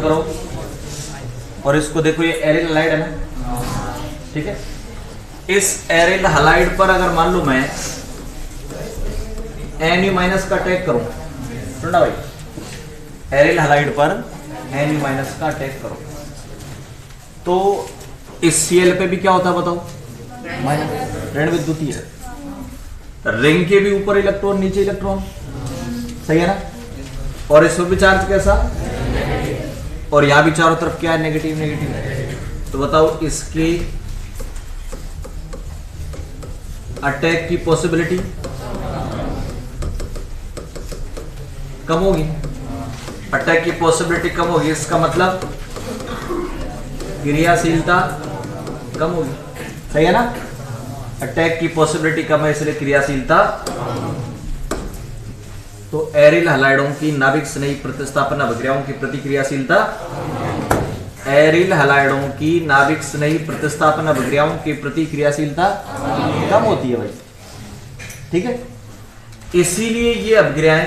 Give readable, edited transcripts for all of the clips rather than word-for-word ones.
करो और इसको देखो, ये एरिल हलाइड है ना, ठीक है। इस एरिल हलाइड पर अगर मान लो मैं एन माइनस का अटैक करूं, सुनना भाई, एरिल हलाइड पर एन माइनस का अटैक करो तो इस सीएल पे भी क्या होता है बताओ, माइनस, ऋण विद्युतीय है। रिंग के भी ऊपर इलेक्ट्रॉन नीचे इलेक्ट्रॉन, सही है ना। और इस पर भी चार्ज कैसा, और यहां भी चारों तरफ क्या है, नेगेटिव नेगेटिव। तो बताओ इसके अटैक की पॉसिबिलिटी कम होगी, अटैक की पॉसिबिलिटी कम होगी, इसका मतलब क्रियाशीलता कम होगी, सही है ना। अटैक की पॉसिबिलिटी कम है इसलिए क्रियाशीलता। तो एरिल हलाइडों की नाभिक स्नेही प्रतिस्थापन अभिक्रियाओं की प्रतिक्रियाशीलता, एरिल हलाइडों की नाभिक स्नेही प्रतिस्थापन अभिक्रियाओं की प्रतिक्रियाशीलता कम होती है भाई, ठीक है। इसीलिए ये अभिक्रियाएं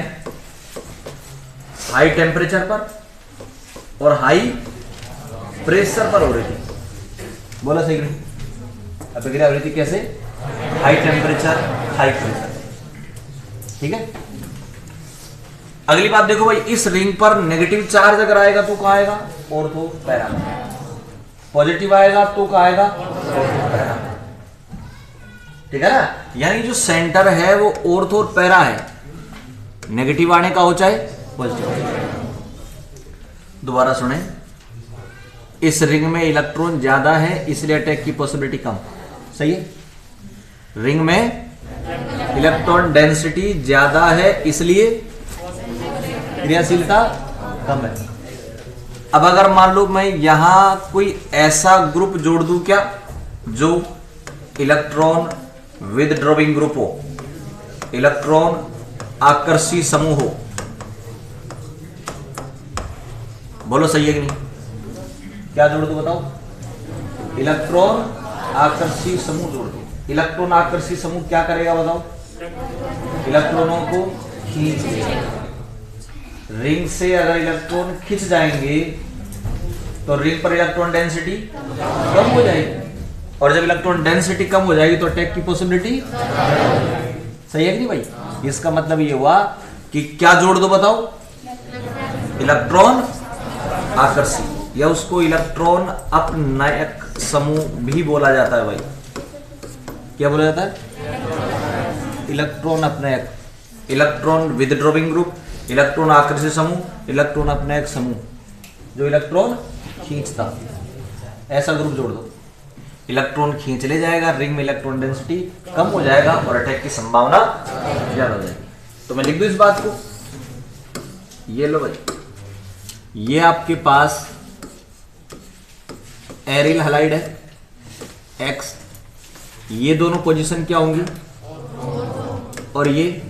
हाई टेम्परेचर पर और हाई प्रेशर पर हो रही थी, बोला सही नहीं। अभिक्रिया हो रही थी कैसे, हाई टेम्परेचर हाई प्रेशर, ठीक है। अगली बात देखो भाई, इस रिंग पर नेगेटिव चार्ज अगर आएगा तो कहां आएगा, ऑर्थो पैरा। पॉजिटिव आएगा तो कहां आएगा, ऑर्थो पैरा, ठीक है ना। यानी जो सेंटर है वो ऑर्थो और पैरा है, नेगेटिव आने का हो चाहे पॉजिटिव। दोबारा सुने, इस रिंग में इलेक्ट्रॉन ज्यादा है इसलिए अटैक की पॉसिबिलिटी कम, सही है। रिंग में इलेक्ट्रॉन डेंसिटी ज्यादा है इसलिए क्रियाशीलता कम है। अब अगर मान लो मैं यहां कोई ऐसा ग्रुप जोड़ दूं क्या जो इलेक्ट्रॉन विदड्रॉइंग ग्रुप हो, इलेक्ट्रॉन आकर्षी समूह हो, बोलो सही है कि नहीं। क्या जोड़ दो बताओ, इलेक्ट्रॉन आकर्षी समूह जोड़ दो। इलेक्ट्रॉन आकर्षी समूह क्या करेगा बताओ, इलेक्ट्रॉनों को खींच लेगा। रिंग से अगर इलेक्ट्रॉन खिंच जाएंगे तो रिंग पर इलेक्ट्रॉन डेंसिटी कम हो जाएगी, और जब इलेक्ट्रॉन डेंसिटी कम हो जाएगी तो अटैक की पॉसिबिलिटी, सही है कि नहीं भाई। इसका मतलब ये हुआ कि क्या जोड़ दो बताओ, इलेक्ट्रॉन आकर्षी, या उसको इलेक्ट्रॉन अपनयक समूह भी बोला जाता है भाई। क्या बोला जाता है, इलेक्ट्रॉन अपनयक, इलेक्ट्रॉन विदड्रॉइंग ग्रुप, इलेक्ट्रॉन आकर्षी समूह, इलेक्ट्रॉन अपनयक समूह, जो इलेक्ट्रॉन खींचता, ऐसा ग्रुप जोड़ दो। इलेक्ट्रॉन खींच ले जाएगा, रिंग में इलेक्ट्रॉन डेंसिटी कम हो जाएगा और अटैक की संभावना ज्यादा हो जाएगी। तो मैं लिख दूं इस बात को, ये लो भाई, ये आपके पास एरिल हलाइड है एक्स, ये दोनों पोजीशन क्या होंगी, और ये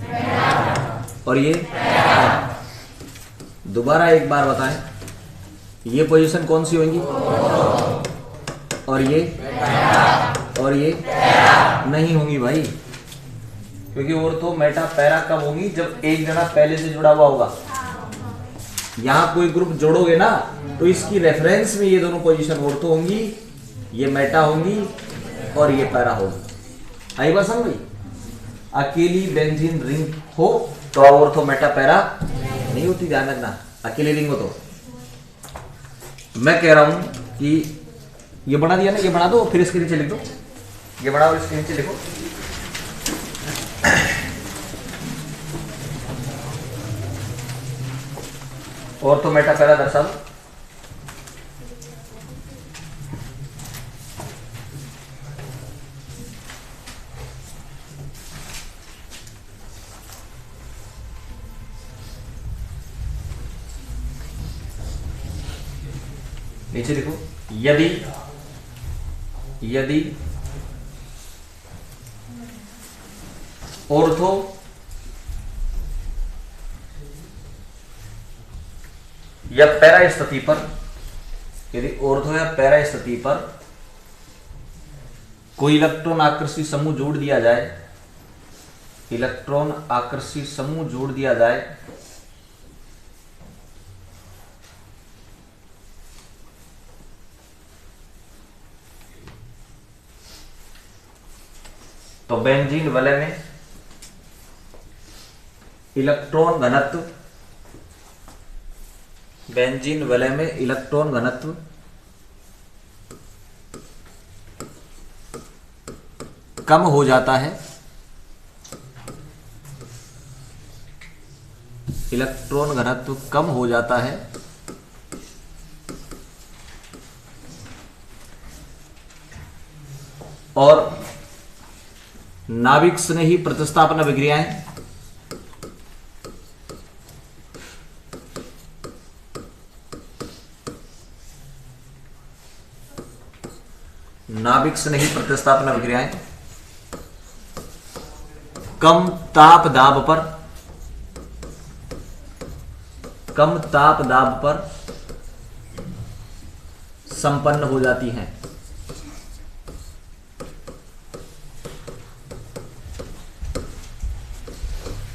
दोबारा एक बार बताएं, ये पोजीशन कौन सी होंगी, और ये नहीं होंगी भाई, क्योंकि ऑर्थो मेटा पैरा कब होंगी, जब एक जना पहले से जुड़ा हुआ होगा। यहां कोई ग्रुप जोड़ोगे ना तो इसकी रेफरेंस में ये दोनों पोजीशन ऑर्थो होंगी, ये मेटा होंगी और ये पैरा होगी। आई बात समझ, अकेली बेंजीन रिंग हो तो ऑर्थो मेटा पैरा नहीं होती, ध्यान रखना। अकेली रिंग हो तो मैं कह रहा हूं कि ये बना दिया ना, ये बना दो, फिर इसके नीचे लिख दो, ये बनाओ, इसके नीचे लिखो। ऑर्थो मेटा पैरा दर्शा दो। नीचे लिखो, यदि ऑर्थो या पैरा स्थिति पर, यदि ऑर्थो या पैरा स्थिति पर कोई इलेक्ट्रॉन आकर्षी समूह जोड़ दिया जाए, इलेक्ट्रॉन आकर्षी समूह जोड़ दिया जाए तो बेंजीन वलय में इलेक्ट्रॉन घनत्व, बेंजीन वलय में इलेक्ट्रॉन घनत्व कम हो जाता है, इलेक्ट्रॉन घनत्व कम हो जाता है और नाभिक स्नेही प्रतिस्थापन अभिक्रियाएं नाभिक स्नेही प्रतिस्थापन अभिक्रियाएं कम ताप दाब पर संपन्न हो जाती हैं।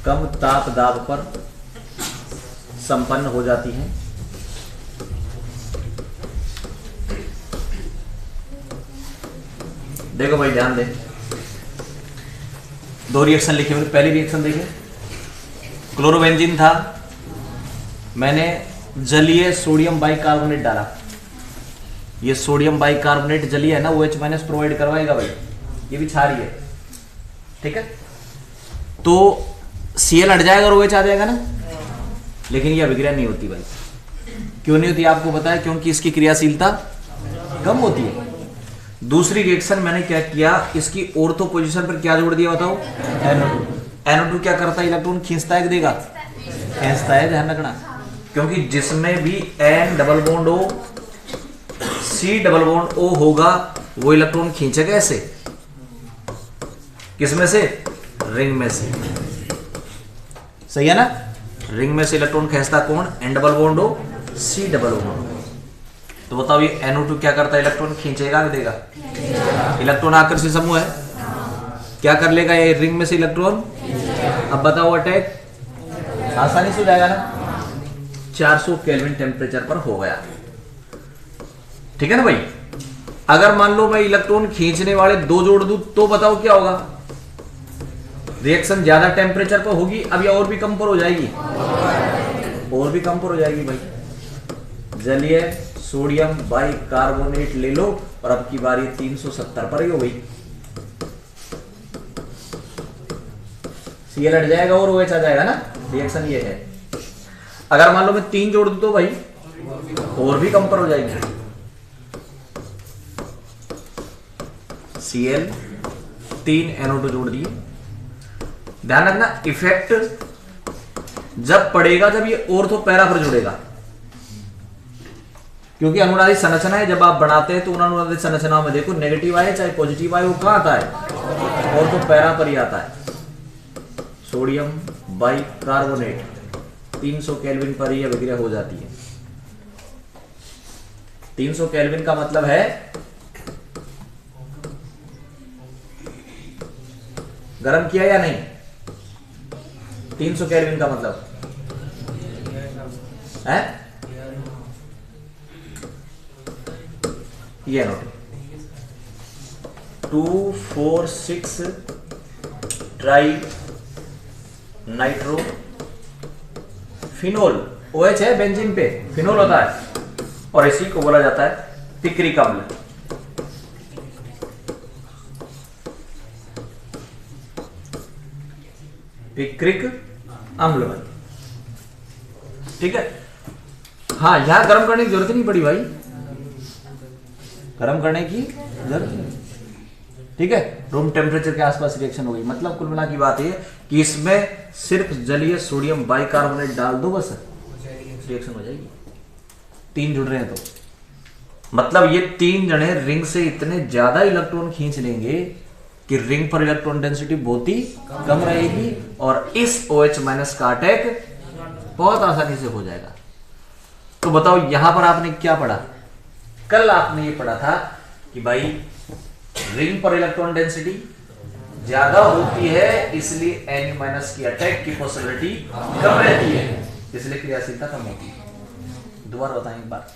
कम ताप दाब पर संपन्न हो जाती हैं। देखो भाई ध्यान दें, दो रिएक्शन लिखे हुए। पहली रिएक्शन देखें, क्लोरोबेंजीन था, मैंने जलीय सोडियम बाइकार्बोनेट डाला। ये सोडियम बाइकार्बोनेट जलीय है ना, OH माइनस प्रोवाइड करवाएगा भाई, ये भी क्षारीय है, ठीक है। तो Cl हट जाएगा और OH आ जाएगा ना, लेकिन ये अभिक्रिया नहीं होती भाई। क्यों नहीं होती आपको पता है? क्योंकि इसकी क्रियाशीलता कम होती है। दूसरी रिएक्शन मैंने क्या किया, इसकी ऑर्थो पोजीशन पर क्या जोड़ दिया बताओ? NO2। NO2 क्या करता है? इलेक्ट्रॉन खींचता है कि देगा? खींचता है, ध्यान रखना। क्योंकि जिसमें भी N double bond O C double bond O होगा वो इलेक्ट्रॉन खींचेगा ऐसे, किसमें से? रिंग में से। सही है ना? रिंग में से इलेक्ट्रॉन खींचता कौन? N double bond O C double bond. तो बताओ ये NO2 क्या करता है? इलेक्ट्रॉन खींचेगा कि देगा? इलेक्ट्रॉन आकर्षी समूह है, क्या कर लेगा ये रिंग में से इलेक्ट्रॉन? अब बताओ अटैक आसानी से हो जाएगा ना, 400 केल्विन टेम्परेचर पर हो गया, ठीक है ना भाई। अगर मान लो मैं इलेक्ट्रॉन खींचने वाले दो जोड़ दूं तो बताओ क्या होगा? रिएक्शन ज्यादा टेम्परेचर पर होगी अब, या और भी कम पर हो जाएगी? और भी कम पर हो जाएगी भाई। जलीय सोडियम बाइकार्बोनेट ले लो और अब की बारी 370 पर ही हो गई। Cl हट जाएगा और OH आ जाएगा ना, रिएक्शन ये है। अगर मान लो मैं 3 जोड़ दूं तो भाई और भी कम पर हो जाएगी। Cl 3 NO2 जोड़ दिए। ध्यान रखना इफेक्ट जब पड़ेगा जब ये ऑर्थो पैरा पर जुड़ेगा, क्योंकि अनुनादी संरचना है। जब आप बनाते हैं तो अनुनादी संरचना में देखो नेगेटिव आए चाहे पॉजिटिव आए वो कहां आता है? ऑर्थो पैरा पर ही आता है। सोडियम बाइकार्बोनेट 300 केल्विन पर ही अभिक्रिया हो जाती है। 300 केल्विन का मतलब है गर्म किया या नहीं? 300 केल्विन का मतलब है ये note 2,4,6 tri nitro phenol. OH है बेंजीन पे, फिनोल होता है और इसी को बोला जाता है पिक्रिक अम्ल। पिक्रिक अम्ल, ठीक है। हाँ, यहां गर्म करने की जरूरत नहीं पड़ी भाई, गर्म करने की जरूरत नहीं, ठीक है। रूम टेम्परेचर के आसपास रिएक्शन हो गई। मतलब कुल मिला की बात है कि इसमें सिर्फ जलीय सोडियम बाइकार्बोनेट डाल दो, बस रिएक्शन हो जाएगी। 3 जुड़ रहे हैं तो मतलब ये 3 जने रिंग से इतने ज्यादा इलेक्ट्रॉन खींच लेंगे कि रिंग पर इलेक्ट्रॉन डेंसिटी बहुत ही कम रहेगी और इस OH माइनस का अटैक बहुत आसानी से हो जाएगा। तो बताओ यहां पर आपने क्या पढ़ा? कल आपने ये पढ़ा था कि भाई रिंग पर इलेक्ट्रॉन डेंसिटी ज्यादा होती है इसलिए Na माइनस की अटैक की पॉसिबिलिटी कम रहती है, इसलिए क्रियाशीलता कम होती है। दोबारा बताएं एक बार,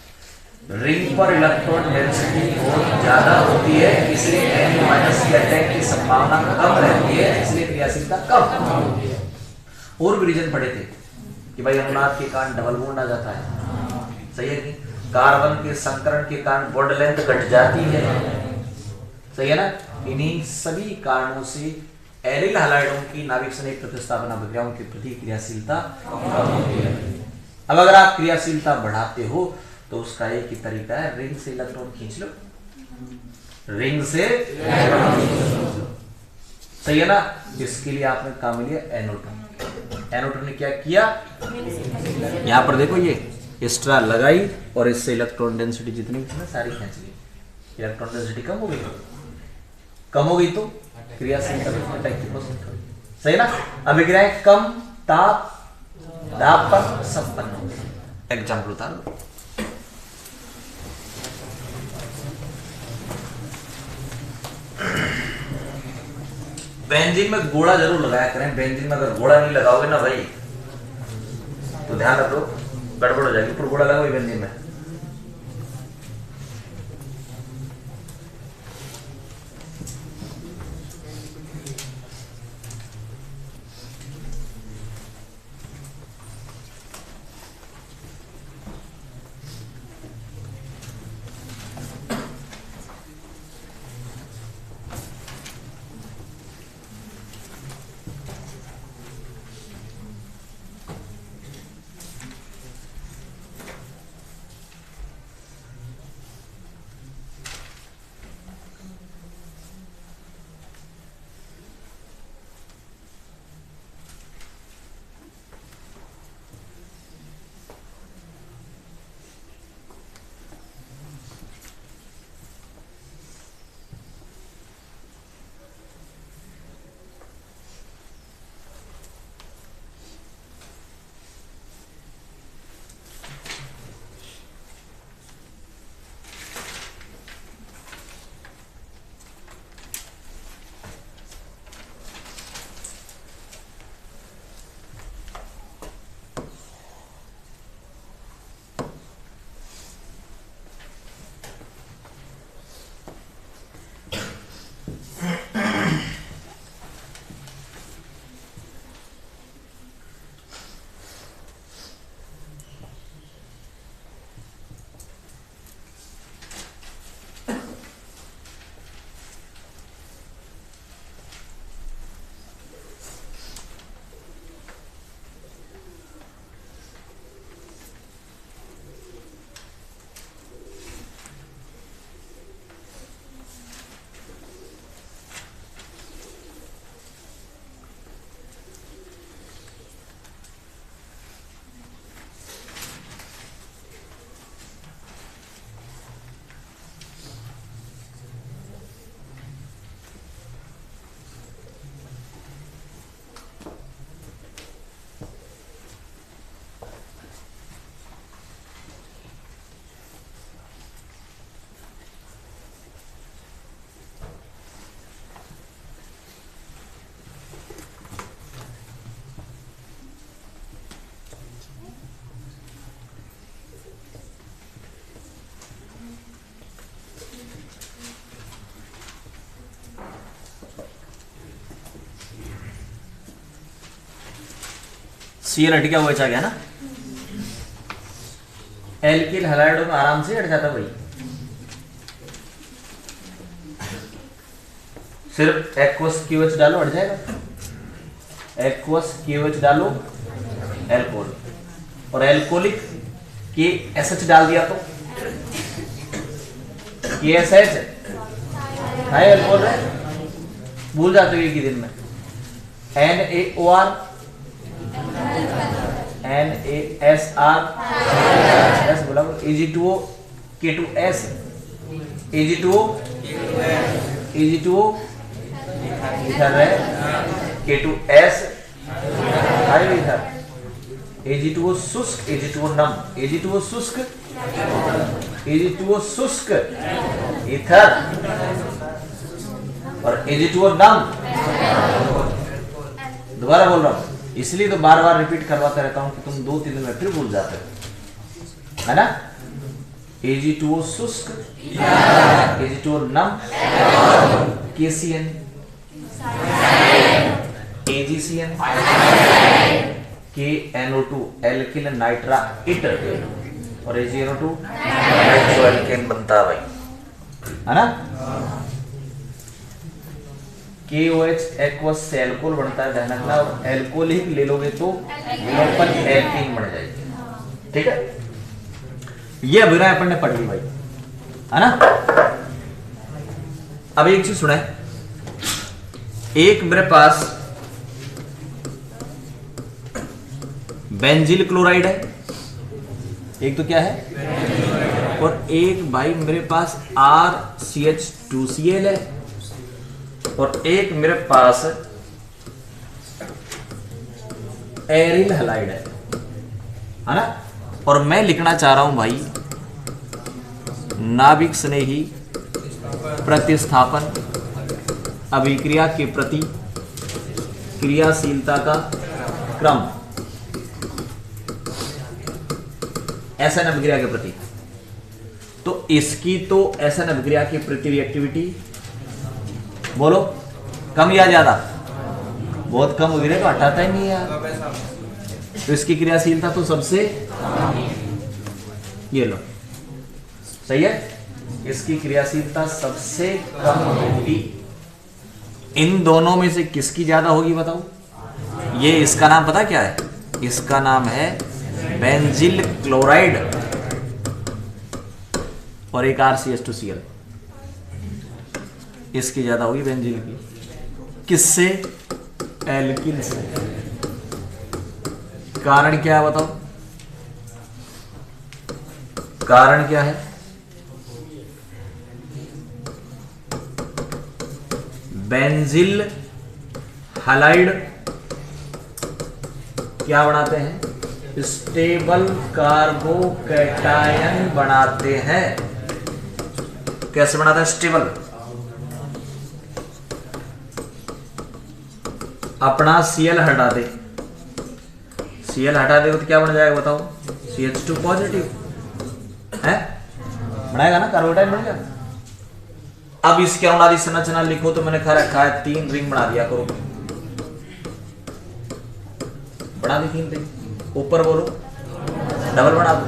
रिंग पर इलेक्ट्रॉन डेंसिटी बहुत ज्यादा होती है, इसलिए n माइनस के अटैक की संभावना कम रहती है, इसलिए क्रियाशीलता कम। और भी रीजन पढ़े थे कि भाई अनुनाद के कारण डबल बॉन्ड आ जाता है, सही है कि कार्बन के संकरण के कारण बॉन्ड लेंथ घट जाती है, सही है ना। इन्हीं सभी कारणों से एरिल हैलाइडों की नाभिक स्नेह प्रतिस्थापना प्रक्रियाओं की प्रति क्रियाशीलता कम होती है। अब अगर आप क्रियाशीलता बढ़ाते हो तो उसका एक ही तरीका है, रिंग से इलेक्ट्रॉन खींच लो, रिंग से सही है ना। इसके लिए आपने काम लिया एनोटोन। एनोटोन ने क्या किया, यहां पर देखो ये स्ट्रा लगाई और इससे इलेक्ट्रॉन डेंसिटी जितनी सारी खींच ली, इलेक्ट्रॉन डेंसिटी कम हो गई, कम हो गई तो क्रियाशीलता सही ना। अभिक्रियाएं कम ताप दाब पर संपन्न हो। एग्जाम्पल उतार लो, बेंजीन में गोला जरूर लगाया करें। बेंजीन में अगर गोला नहीं लगाओगे ना भाई तो ध्यान रखो गड़बड़ हो जाएगी। पर गोला लगाओ बेंजीन में, सीएल हट गया, वो बचा गया ना। एल्किल हैलाइडों में आराम से हट जाता भाई, सिर्फ एक्वस क्यूएच डालो हट जाएगा। एक्वस क्यूएच डालो एल्कोहल, और एल्कोहलिक के एसएच डाल दिया तो के एसएच है एल्कोहल है, भूल जाते हो एक ही दिन में। NaOR NaSR एस बोला, Ag2O K2S Ag2O इधर है K2S हाई इधर Ag2O शुष्क Ag2O नम, Ag2O शुष्क Ag2O शुष्क इथर और Ag2O नम। दोबारा बोल रहा हूं, इसलिए तो बार बार रिपीट करवाता रहता हूं कि तुम 2-3 दिन में फिर भूल जाते हो, है ना। Ag2O शुष्क, Ag2O नम, KCN, AgCN, KNO2 alkyl nitrite और AgNO2 नाइट्रोएल्केन बनता है भाई, है ना। KOH एक्वस से एल्कोहल बनता है, ध्यान रखना, और एल्कोहलिक ले लोगे तो विलोपन एल्कीन बन जाएगी, ठीक है। ये अभिनय अपन ने पढ़ ली भाई, है ना। अब एक चीज सुना है, एक मेरे पास बेंजिल क्लोराइड है, एक तो क्या है, और एक भाई मेरे पास RCH2Cl है, और एक मेरे पास एरिल हैलाइड है ना। और मैं लिखना चाह रहा हूं भाई नाभिक स्नेही प्रतिस्थापन अभिक्रिया के प्रति क्रियाशीलता का क्रम, एसएन अभिक्रिया के प्रति। तो इसकी तो एसएन अभिक्रिया की प्रति रिएक्टिविटी बोलो कम या ज्यादा, बहुत कम होगी, तो हटाता ही नहीं है। तो इसकी क्रियाशीलता तो सबसे, ये लो सही है, इसकी क्रियाशीलता सबसे कम होगी। इन दोनों में से किसकी ज्यादा होगी बताओ। ये इसका नाम पता क्या है, इसका नाम है बेंजिल क्लोराइड, और एक RCH2Cl, इसकी ज्यादा होगी बेंजिल की। किससे? एल्किल से। कारण क्या है बताओ, कारण क्या है? बेंजिल हैलाइड क्या बनाते हैं? स्टेबल कार्बोकैटायन बनाते हैं। कैसे बनाता है स्टेबल? अपना Cl हटा दे, Cl हटा दे तो क्या बन जाएगा बताओ? CH2 पॉजिटिव है, बनाएगा ना, कार्बोकैटायन बन जाएगा। अब इसके अनुनादी संरचना लिखो तो मैंने खा रखा है 3 रिंग बना दिया करो, बना दी 3 रिंग। ऊपर बोलो डबल बना दो,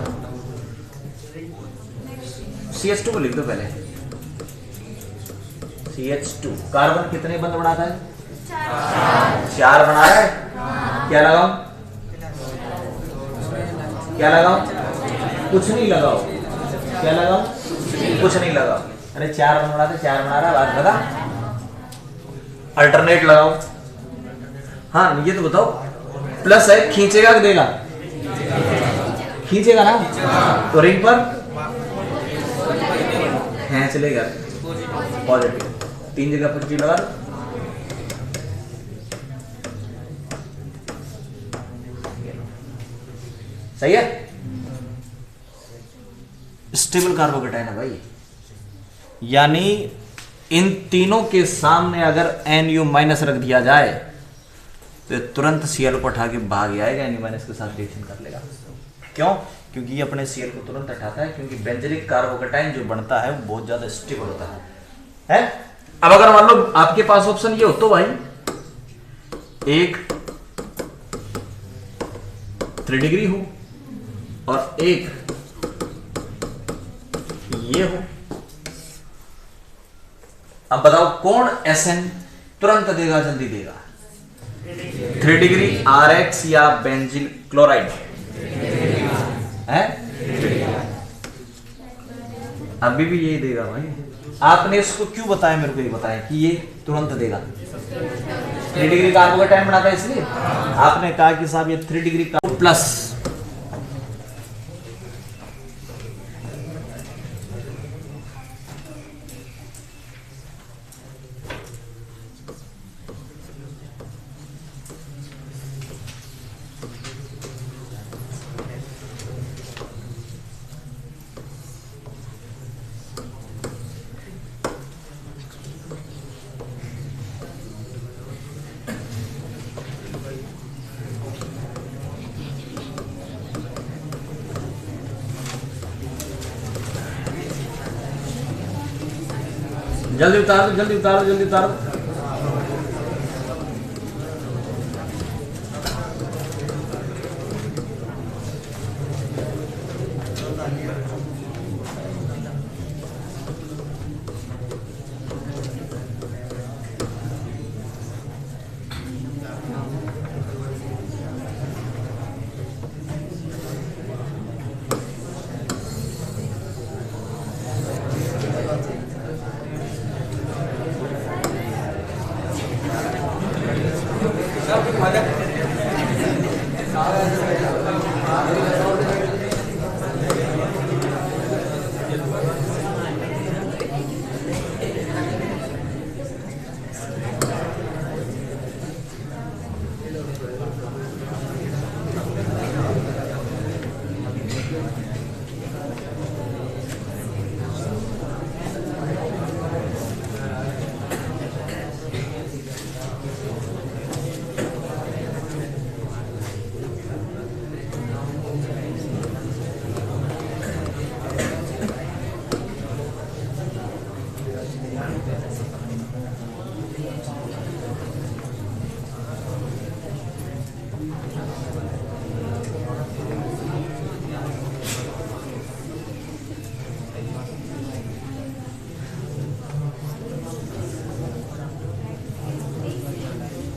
CH2 को लिख दो पहले। CH2 कार्बन कितने बंद बनाता है? 4 बना रहा है। क्या लगाओ, क्या लगाओ? कुछ नहीं लगाओ। क्या लगाओ? कुछ नहीं लगाओ। अरे 4 बंद बनाते, 4 बना रहा है, बात लगा। अल्टरनेट लगाओ। हाँ ये तो बताओ, प्लस है, खींचेगा कि देगा? खींचेगा ना, तो रिंग पर खींच लेगा, पॉजिटिव। 3 जगह पॉजिटिव लगा दो। सही है, स्टेबल कार्बोकैटायन है भाई। यानी इन तीनों के सामने अगर NU- रख दिया जाए तो तुरंत Cl को उठा के भाग आएगा, NU- के साथ रिएक्शन कर लेगा। क्यों? क्योंकि ये अपने Cl को तुरंत हटाता है, क्योंकि बेंजीलिक कार्बोकैटायन जो बनता है वो बहुत ज्यादा स्टेबल होता है। अब अगर मान लो आपके पास ऑप्शन ये हो तो भाई, एक 3 डिग्री हो और एक ये हो। अब बताओ कौन SN तुरंत देगा, जल्दी देगा? 3 डिग्री RX या बेंजिल क्लोराइड है? अभी भी यही देगा भाई। आपने इसको क्यों बताया, मेरे को ये बताया कि ये तुरंत देगा। 3 डिग्री कार्बोकैटायन बनाता है, इसलिए आपने कहा कि साहब ये 3 डिग्री का प्लस जल्दी उतार दो, जल्दी उतारो, जल्दी उतारो।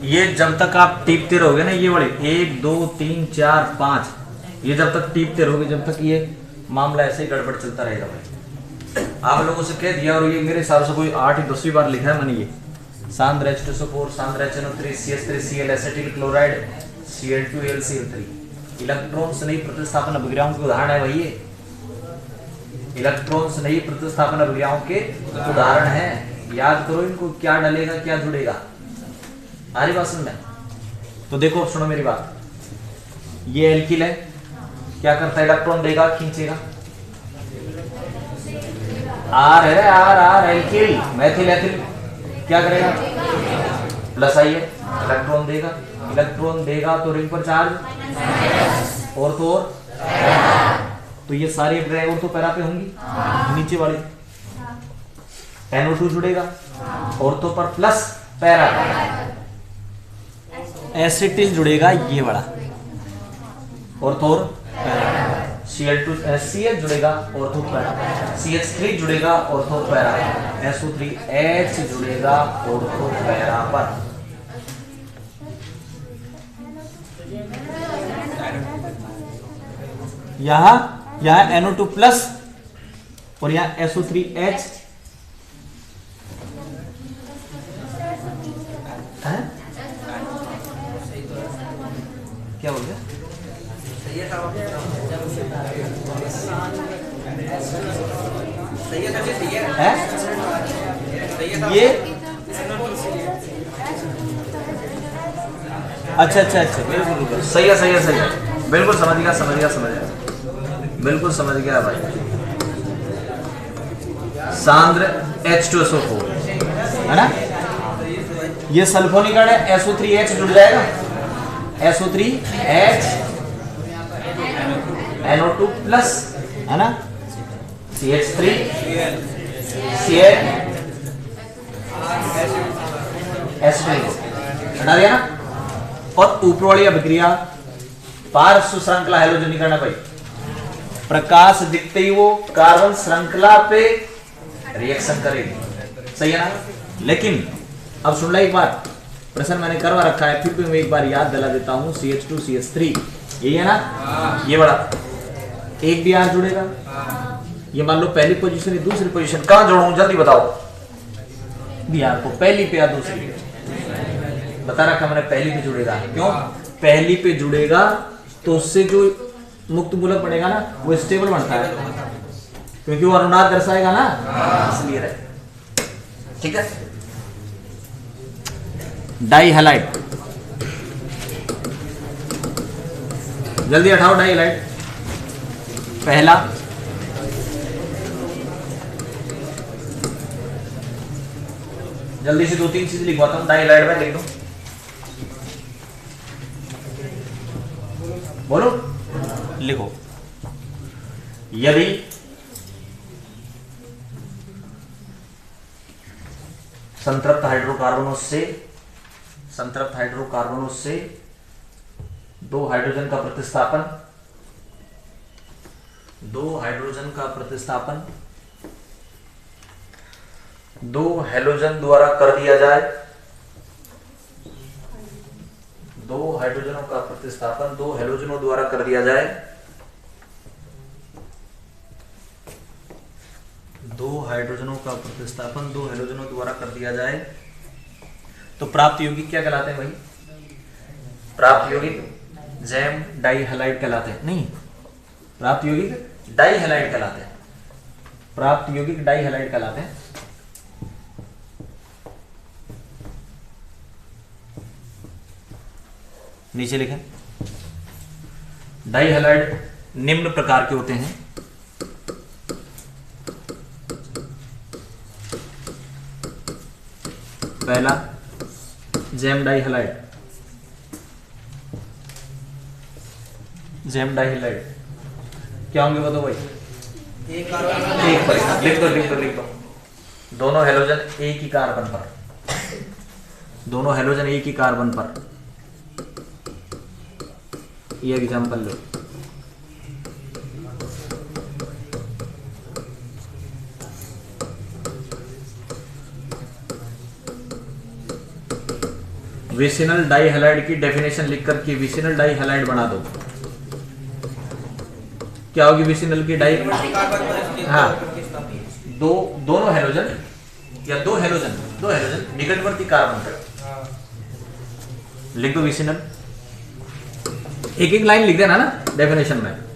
ये जब तक आप टीपते रहोगे ना, ये वाले 1 2 3 4 5, ये जब तक टीपते रहोगे, जब तक ये मामला ऐसे ही गड़बड़ चलता रहेगा भाई। आप लोगों से कह दिया, और ये मेरे हिसाब से कोई 8 या 10वीं बार लिखा है मैंने ये। सांद्र H2SO4, सांद्र HNO3, CH3Cl, acetyl chloride, Cl2Al, Cl3। Electron से नहीं प्रतिस्थापन अभिक्रियाओं के उदाहरण है भाई ये। इलेक्ट्रॉन से नहीं प्रतिस्थापन अभिक्रियाओं के उदाहरण है। याद करो इनको, क्या डलेगा क्या जुड़ेगा। आ रही बात समझ में? तो देखो, सुनो मेरी बात। ये एल्किल है, क्या करता है? इलेक्ट्रॉन देगा, खींचेगा। आर है, R R alkyl, methyl ethyl, क्या करेगा? प्लस आई है, इलेक्ट्रॉन देगा। इलेक्ट्रॉन देगा तो रिंग पर चार्ज, और तो और, तो ये सारी और तो पैरा पे होंगी, नीचे वाली। NO2 जुड़ेगा, और तो पर प्लस पैरा, एसिटिल जुड़ेगा ये बड़ा, और तो Cl2Cl जुड़ेगा, और तो पैरा, CH3 जुड़ेगा, और तो पैरा, SO3H जुड़ेगा, और तो पैरा पर। यहाँ NO2 प्लस और यहाँ SO3H है? क्या बोल गया? है? ये अच्छा अच्छा अच्छा, बिल्कुल सही है, सही है, सही है, बिल्कुल समझ गया, समझ गया, समझ गया, बिल्कुल समझ गया भाई। सांद्र H2SO4 है ना, ये सल्फोनिक है, SO3H जुड़ जाएगा, SO3H NO2 प्लस है ना, CH3 Cl H2 हटा दिया ना। और ऊपर वाली अभिक्रिया पार्श्व श्रृंखला हैलोजनीकरण है भाई। प्रकाश दिखते ही वो कार्बन श्रृंखला पे रिएक्शन करेगी, सही है ना। लेकिन अब सुन लो एक बार, प्रश्न मैंने करवा रखा है, फिर भी मैं एक बार याद दिला देता हूं। CH2 CH3 यही है ना, ये बड़ा एक भी आर जुड़ेगा। ये मान लो पहली पोजीशन है, दूसरी पोजीशन, कहां जोड़ूं जल्दी बताओ। बिहार को पहली पे या दूसरी पे, बता रखा मैंने, पहली पे जुड़ेगा। क्यों पहली पे जुड़ेगा? तो उससे जो मुक्त मूलक बनेगा ना, वो स्टेबल बनता है, क्योंकि वो अनुनाद दर्शाएगा ना, इसलिए रहे। ठीक है। डाई हैलाइड, जल्दी हटाओ डाई हैलाइड। पहला जल्दी से 2-3 चीज लिखवाता हूं, डाई हैलाइड में लिख दो, बोलो लिखो। यदि संतृप्त हाइड्रोकार्बनों से दो हाइड्रोजन का प्रतिस्थापन, दो हैलोजन द्वारा कर दिया जाए, दो हाइड्रोजनों का प्रतिस्थापन दो हैलोजनों द्वारा कर दिया जाए, दो हाइड्रोजनों का प्रतिस्थापन दो हैलोजनों द्वारा कर दिया जाए तो प्राप्त यौगिक क्या कहलाते हैं भाई? प्राप्त यौगिक जैम डाई हैलाइड कहलाते हैं। नहीं, प्राप्त यौगिक डाई हैलाइड कहलाते हैं। प्राप्त यौगिक डाई हैलाइड कहलाते हैं। नीचे लिखें, डाई हैलाइड निम्न प्रकार के होते हैं। पहला gem dihalide, gem dihalide क्या होंगे बताओ भाई? एक पर लिख दो दोनों हैलोजन एक ही कार्बन पर, दोनों हैलोजन एक ही कार्बन पर। ये एग्जांपल लो, विसिनल डाई हैलाइड की डेफिनेशन लिख करके विसिनल डाई हैलाइड बना दो। क्या होगी विसिनल की डाई? हाँ, दोनों हैलोजन या दो हैलोजन निकटवर्ती कार्बन पर लिख दो विसिनल। एक एक लाइन लिख देना ना डेफिनेशन में।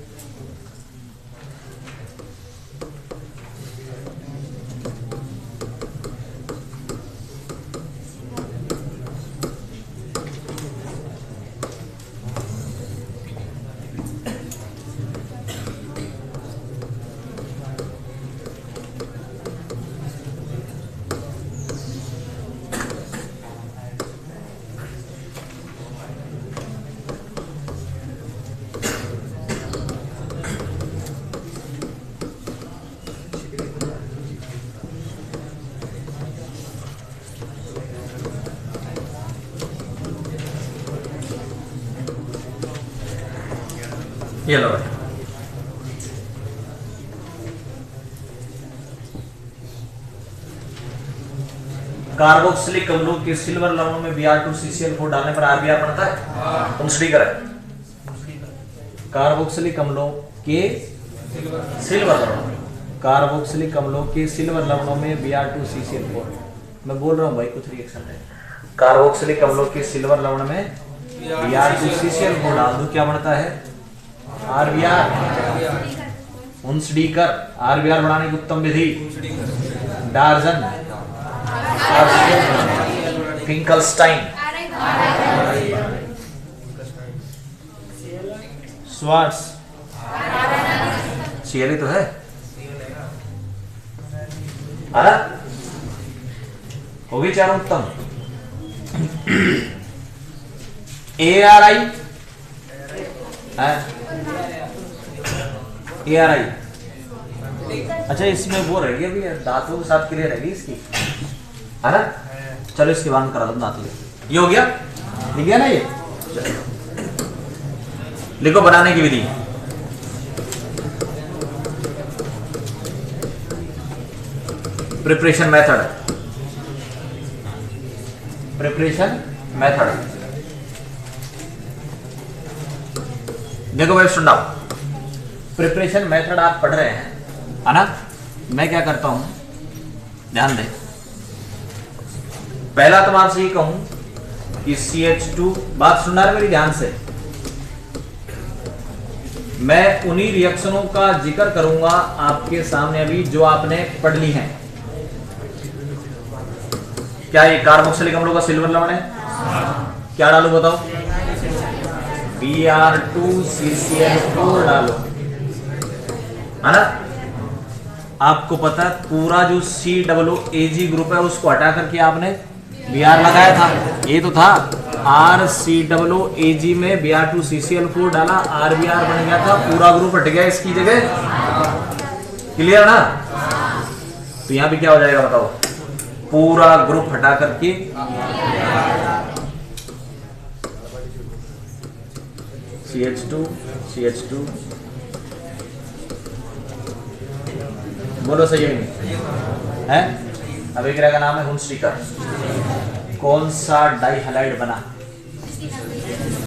ये लो भाई, कार्बोक्सिलिक अम्लों के सिल्वर लवणों में Br2CCl4 डालने पर RBr बनता है। तुम स्टडी करें, कार्बोक्सिलिक अम्लों के सिल्वर लवणों में, कार्बोक्सिलिक अम्लों के सिल्वर लवणों में Br2CCl4। मैं बोल रहा हूं भाई, कुछ रिएक्शन है। कार्बोक्सिलिक अम्लों के सिल्वर लवण में Br2CCl4 डाल दो, क्या बनता है? RBr। उन्सडीकर RBr बनाने की उत्तम विधि डार्जन, फिंकलस्टाइन, स्वार्ट्स, सीएल तो है ना? होगी चारों उत्तम। ARI ARI, अच्छा इसमें वो रहेगी अभी धातुओं के साथ क्लियर रहेगी इसकी, है ना? चलो इसके बाद करा दो धातु। ये हो गया, लिख गया ना? ये लिखो बनाने की विधि। प्रिपरेशन मेथड, देखो भाई सुन रहा हूं, प्रिपरेशन मेथड आप पढ़ रहे हैं, है ना? मैं क्या करता हूं, ध्यान दें। पहला तो आपसे ये कहूं कि CH2, बात सुनना है मेरी ध्यान से। मैं उन्हीं रिएक्शनों का जिक्र करूंगा आपके सामने अभी जो आपने पढ़ ली हैं। क्या ये कार्बोक्सिलिक अम्लों का सिल्वर लवण है? क्या डालो बताओ? Br2CCl4 डालो, है ना? आपको पता है पूरा जो COOAg ग्रुप है उसको हटा करके आपने Br लगाया था, ये तो था RCOOAg में Br2CCl4 डाला, RBr बन गया था, पूरा ग्रुप हट गया इसकी जगह। क्लियर ना? तो यहां भी क्या हो जाएगा बताओ? पूरा ग्रुप हटा करके CH2 CH2, बोलो सही है नहीं है? अभिक्रिया का नाम है हुनस्टिकर। कौन सा डाई हैलाइड बना?